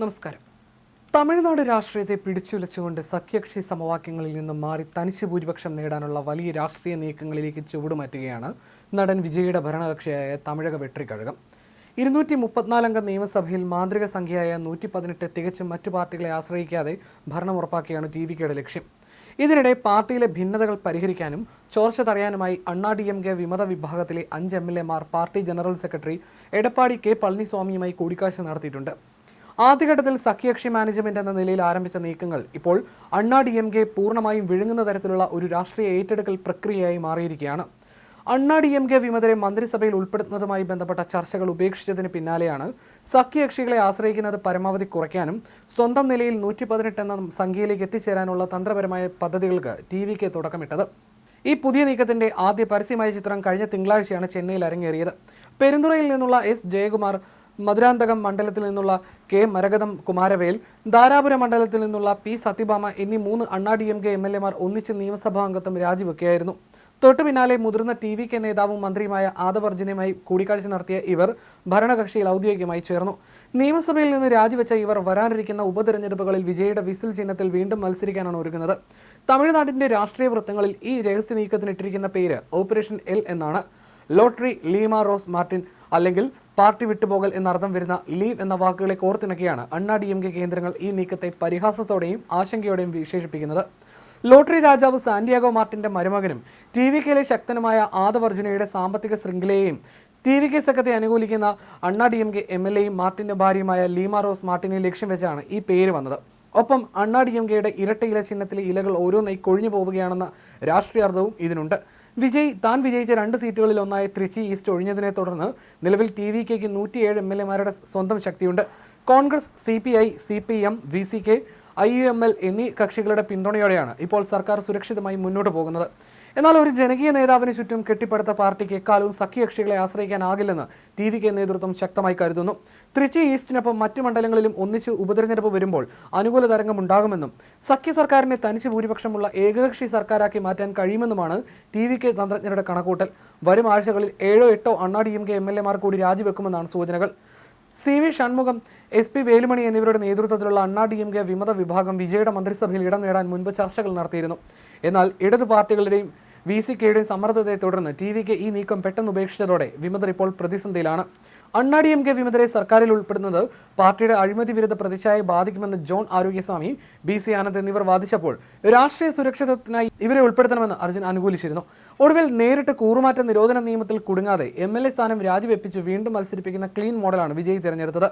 നമസ്കാരം. തമിഴ്നാട് രാഷ്ട്രീയത്തെ പിടിച്ചുലച്ചുകൊണ്ട് സഖ്യകക്ഷി സമവാക്യങ്ങളിൽ നിന്നും മാറി തനിച്ച് ഭൂരിപക്ഷം നേടാനുള്ള വലിയ രാഷ്ട്രീയ നീക്കങ്ങളിലേക്ക് ചുവടുമാറ്റുകയാണ് നടൻ വിജയുടെ ഭരണകക്ഷിയായ തമിഴക വെട്രിക്കഴകം. 234 നിയമസഭയിൽ മാന്ത്രിക സംഖ്യയായ 118 തികച്ചും മറ്റു പാർട്ടികളെ ആശ്രയിക്കാതെ ഭരണം ഉറപ്പാക്കിയാണ് ടിവിക്കയുടെ ലക്ഷ്യം. ഇതിനിടെ പാർട്ടിയിലെ ഭിന്നതകൾ പരിഹരിക്കാനും ചോർച്ച തടയാനുമായി അണ്ണാ DMK വിമത വിഭാഗത്തിലെ 5 MLA-മാർ party general secretary Edappadi K പളനിസ്വാമിയുമായി കൂടിക്കാഴ്ച നടത്തിയിട്ടുണ്ട്. ആദ്യഘട്ടത്തിൽ സഖ്യകക്ഷി മാനേജ്മെന്റ് എന്ന നിലയിൽ ആരംഭിച്ച നീക്കങ്ങൾ ഇപ്പോൾ അണ്ണാ DMK പൂർണ്ണമായും വിഴുങ്ങുന്ന തരത്തിലുള്ള ഒരു രാഷ്ട്രീയ ഏറ്റെടുക്കൽ പ്രക്രിയയായി മാറിയിരിക്കുകയാണ്. അണ്ണാ DMK വിമതരെ മന്ത്രിസഭയിൽ ഉൾപ്പെടുത്തുന്നതുമായി ബന്ധപ്പെട്ട ചർച്ചകൾ ഉപേക്ഷിച്ചതിന് പിന്നാലെയാണ് സഖ്യകക്ഷികളെ ആശ്രയിക്കുന്നത് പരമാവധി കുറയ്ക്കാനും സ്വന്തം നിലയിൽ 118 എന്ന സംഖ്യയിലേക്ക് എത്തിച്ചേരാനുള്ള തന്ത്രപരമായ പദ്ധതികൾക്ക് TVK തുടക്കമിട്ടത്. ഈ പുതിയ നീക്കത്തിന്റെ ആദ്യ പരസ്യമായ ചിത്രം കഴിഞ്ഞ തിങ്കളാഴ്ചയാണ് ചെന്നൈയിൽ അരങ്ങേറിയത്. പെരുന്തുറയിൽ നിന്നുള്ള S. ജയകുമാർ, മധുരാന്തകം മണ്ഡലത്തിൽ നിന്നുള്ള K. മരകതം കുമാരവേൽ, ധാരാപുരം മണ്ഡലത്തിൽ നിന്നുള്ള P. സത്യഭാമ എന്നീ 3 അണ്ണാ DMK MLA-മാർ ഒന്നിച്ച് നിയമസഭാ അംഗത്വം രാജിവെക്കുകയായിരുന്നു. തൊട്ടു പിന്നാലെ മുതിർന്ന TVK നേതാവും മന്ത്രിയുമായ ആദവ് അർജുനുമായി കൂടിക്കാഴ്ച നടത്തിയ ഇവർ ഭരണകക്ഷിയിൽ ഔദ്യോഗികമായി ചേർന്നു. നിയമസഭയിൽ നിന്ന് രാജിവെച്ച ഇവർ വരാനിരിക്കുന്ന ഉപതെരഞ്ഞെടുപ്പുകളിൽ വിജയുടെ വിസിൽ ചിഹ്നത്തിൽ വീണ്ടും മത്സരിക്കാനാണ് ഒരുങ്ങുന്നത്. തമിഴ്നാടിന്റെ രാഷ്ട്രീയ വൃത്തങ്ങളിൽ ഈ രഹസ്യ നീക്കത്തിനിട്ടിരിക്കുന്ന പേര് ഓപ്പറേഷൻ L എന്നാണ്. ലോട്ടറി ലീമ റോസ് മാർട്ടിൻ അല്ലെങ്കിൽ പാർട്ടി വിട്ടുപോകൽ എന്നർത്ഥം വരുന്ന ലീവ് എന്ന വാക്കുകളെ കോർത്തിണക്കിയാണ് അണ്ണാ DMK കേന്ദ്രങ്ങൾ ഈ നീക്കത്തെ പരിഹാസത്തോടെയും ആശങ്കയോടെയും വിശേഷിപ്പിക്കുന്നത്. ലോട്ടറി രാജാവ് സാന്റിയാഗോ മാർട്ടിന്റെ മരുമകനും TVKയിലെ ശക്തനുമായ ആദവ് അർജുനയുടെ സാമ്പത്തിക ശൃംഖലയെയും TVK സഖ്യത്തെ അനുകൂലിക്കുന്ന അണ്ണാ DMK MLA-യും മാർട്ടിന്റെ ഭാര്യയുമായ ലീമ റോസ് മാർട്ടിനെ ലക്ഷ്യം വെച്ചാണ് ഈ പേര് വന്നത്. ഒപ്പം അണ്ണാ DMKയുടെ ഇരട്ടയില ചിഹ്നത്തിലെ ഇലകൾ ഓരോന്നായി കൊഴിഞ്ഞു പോവുകയാണെന്ന രാഷ്ട്രീയ അർത്ഥവും ഇതിനുണ്ട്. താൻ വിജയിച്ച 2 സീറ്റുകളിൽ ഒന്നായ ത്രിച്ചി ഈസ്റ്റ് ഒഴിഞ്ഞതിനെ തുടർന്ന് നിലവിൽ TVKയ്ക്ക് 107 MLA-മാരുടെ സ്വന്തം ശക്തിയുണ്ട്. Congress, CPI, CPM, VCK, IUML എന്നീ കക്ഷികളുടെ പിന്തുണയോടെയാണ് ഇപ്പോൾ സർക്കാർ സുരക്ഷിതമായി മുന്നോട്ട് പോകുന്നത്. എന്നാൽ ഒരു ജനകീയ നേതാവിന് ചുറ്റും കെട്ടിപ്പടുത്ത പാർട്ടിക്ക് എക്കാലവും സഖ്യകക്ഷികളെ ആശ്രയിക്കാനാകില്ലെന്ന് TVK നേതൃത്വം ശക്തമായി കരുതുന്നു. ത്രിച്ചി ഈസ്റ്റിനൊപ്പം മറ്റു മണ്ഡലങ്ങളിലും ഒന്നിച്ച് ഉപതെരഞ്ഞെടുപ്പ് വരുമ്പോൾ അനുകൂല തരംഗമുണ്ടാകുമെന്നും സഖ്യ സർക്കാരിനെ തനിച്ച് ഭൂരിപക്ഷമുള്ള ഏകകക്ഷി സർക്കാരാക്കി മാറ്റാൻ കഴിയുമെന്നുമാണ് TVK തന്ത്രജ്ഞരുടെ കണക്കൂട്ടൽ. വരും ആഴ്ചകളിൽ 7-8 അണ്ണാ DMK MLA-മാർ കൂടി രാജിവെക്കുമെന്നാണ് സൂചനകൾ. CV ഷൺമുഖം, SP വേലുമണി എന്നിവരുടെ നേതൃത്വത്തിലുള്ള അണ്ണാ DMK വിമത വിഭാഗം വിജയുടെ മന്ത്രിസഭയിൽ ഇടം നേടാൻ മുൻപ് ചർച്ചകൾ നടത്തിയിരുന്നു. എന്നാൽ ഇടതു പാർട്ടികളുടെയും VCKയുടെയും സമ്മർദ്ദത്തെ തുടർന്ന് TVK ഈ നീക്കം പെട്ടെന്ന് ഉപേക്ഷിച്ചതോടെ വിമതർ ഇപ്പോൾ പ്രതിസന്ധിയിലാണ്. അണ്ണാ DMK വിമതരെ സർക്കാരിൽ ഉൾപ്പെടുന്നത് പാർട്ടിയുടെ അഴിമതി വിരുദ്ധ പ്രതിച്ഛായയെ ബാധിക്കുമെന്ന് ജോൺ ആരോഗ്യസ്വാമി, BC ആനന്ദ് എന്നിവർ വാദിച്ചപ്പോൾ രാഷ്ട്രീയ സുരക്ഷിതത്വത്തിനായി ഇവരെ ഉൾപ്പെടുത്തണമെന്ന് അർജുൻ അനുകൂലിച്ചിരുന്നു. ഒടുവിൽ നേരിട്ട് കൂറുമാറ്റ നിരോധന നിയമത്തിൽ കുടുങ്ങാതെ MLA സ്ഥാനം രാജിവെപ്പിച്ച് വീണ്ടും മത്സരിപ്പിക്കുന്ന ക്ലീൻ മോഡലാണ് വിജയ് തിരഞ്ഞെടുത്തത്.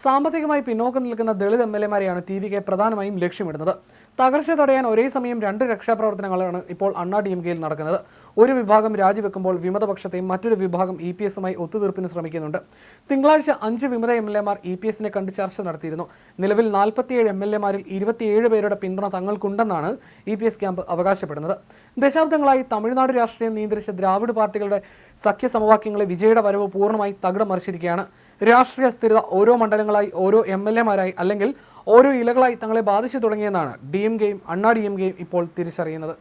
സാമ്പത്തികമായി പിന്നോക്കം നിൽക്കുന്ന ദളിത് MLA-മാരെയാണ് TVK പ്രധാനമായും ലക്ഷ്യമിടുന്നത്. തകർച്ച തടയാൻ ഒരേ സമയം 2 രക്ഷാപ്രവർത്തനങ്ങളാണ് ഇപ്പോൾ അണ്ണാ DMKയിൽ നടക്കുന്നത്. ഒരു വിഭാഗം രാജിവെക്കുമ്പോൾ വിമതപക്ഷത്തെയും മറ്റൊരു വിഭാഗം EPS-മായി ഒത്തുതീർപ്പിന് ശ്രമിക്കുന്നുണ്ട്. തിങ്കളാഴ്ച 5 വിമത MLA-മാർ EPS-നെ കണ്ട് ചർച്ച നടത്തിയിരുന്നു. നിലവിൽ 47 MLA-മാരിൽ 27 പേരുടെ പിന്തുണ തങ്ങൾക്കുണ്ടെന്നാണ് EPS ക്യാമ്പ് അവകാശപ്പെടുന്നത്. ദശാബ്ദങ്ങളായി തമിഴ്നാട് രാഷ്ട്രീയം നിയന്ത്രിച്ച ദ്രാവിഡ് പാർട്ടികളുടെ സഖ്യ സമവാക്യങ്ങളെ വിജയുടെ വരവ് പൂർണ്ണമായി തകിടം മറിച്ചിരിക്കുകയാണ്. രാഷ്ട്രീയ സ്ഥിരത ഓരോ മണ്ഡലങ്ങളായി, ഓരോ MLA-മാരായി അല്ലെങ്കിൽ ഓരോ ഇലകളായി തങ്ങളെ ബാധിച്ചു തുടങ്ങിയെന്നാണ് DMKയും അണ്ണാ DMKയും ഇപ്പോൾ തിരിച്ചറിയുന്നത്.